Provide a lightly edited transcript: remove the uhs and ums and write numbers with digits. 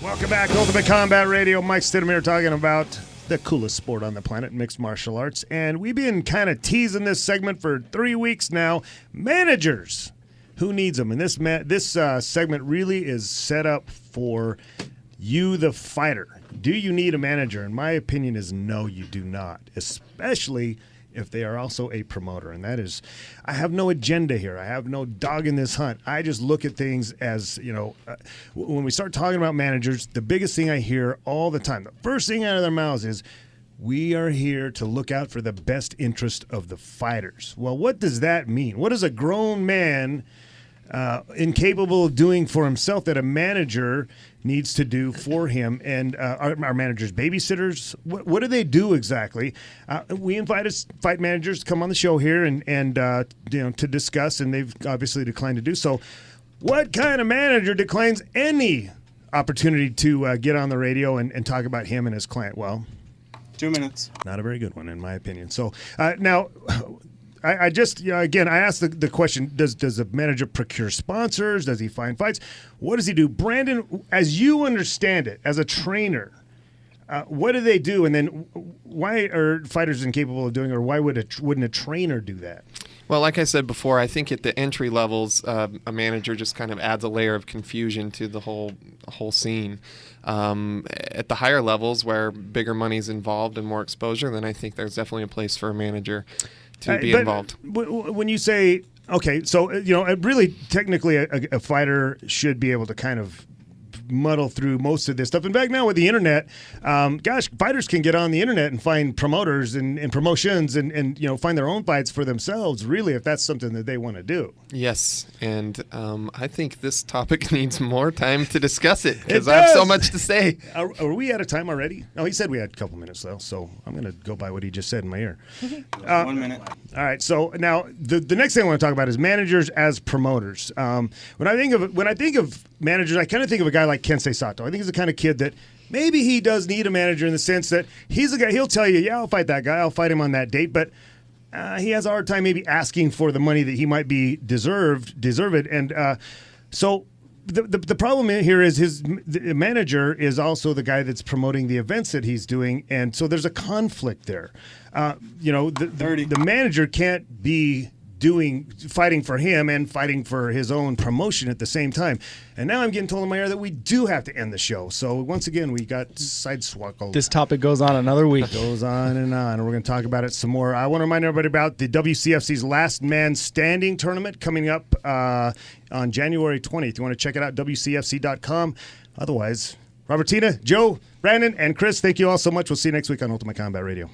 Welcome back to Ultimate Combat Radio. Mike Stidham here talking about the coolest sport on the planet, mixed martial arts. And we've been kind of teasing this segment for 3 weeks now. Managers. Who needs them? And this segment really is set up for you, the fighter. Do you need a manager? And my opinion is no, you do not, especially if they are also a promoter. And that is, I have no agenda here. I have no dog in this hunt. I just look at things as, when we start talking about managers, the biggest thing I hear all the time, the first thing out of their mouths is, we are here to look out for the best interest of the fighters. Well, what does that mean? What is a grown man incapable of doing for himself that a manager needs to do for him? And our managers babysitters? What do they do exactly? We invited fight managers to come on the show here and to discuss, and they've obviously declined to do so. What kind of manager declines any opportunity to get on the radio and talk about him and his client? Well, 2 minutes. Not a very good one, in my opinion. So now, I just, again, I asked the question, does the manager procure sponsors? Does he find fights? What does he do? Brandon, as you understand it, as a trainer, what do they do? And then why are fighters incapable of doing it, or why wouldn't a trainer do that? Well, like I said before, I think at the entry levels, a manager just kind of adds a layer of confusion to the whole scene. At the higher levels, where bigger money's involved and more exposure, then I think there's definitely a place for a manager to be involved. When you say, okay, so really, technically, a fighter should be able to kind of muddle through most of this stuff. In fact, now with the internet, fighters can get on the internet and find promoters and promotions and find their own fights for themselves, really, if that's something that they want to do. Yes, and I think this topic needs more time to discuss it, because I have so much to say. Are we out of time already? No, he said we had a couple minutes, though, so I'm going to go by what he just said in my ear. 1 minute. All right, so now the next thing I want to talk about is managers as promoters. When I think of managers, I kind of think of a guy like Kensei Sato. I think he's the kind of kid that maybe he does need a manager in the sense that he's a guy, he'll tell you, yeah, I'll fight that guy, I'll fight him on that date, but he has a hard time maybe asking for the money that he might be deserved. And so the problem here is the manager is also the guy that's promoting the events that he's doing, and so there's a conflict there. The manager can't be fighting for him and fighting for his own promotion at the same time. And now I'm getting told in my ear that we do have to end the show. So once again, we got sideswackled. This topic goes on another week. It goes on, and we're going to talk about it some more. I want to remind everybody about the WCFC's Last Man Standing tournament coming up on January 20th. You want to check it out, WCFC.com. Otherwise, Robertina, Joe, Brandon, and Chris, thank you all so much. We'll see you next week on Ultimate Combat Radio.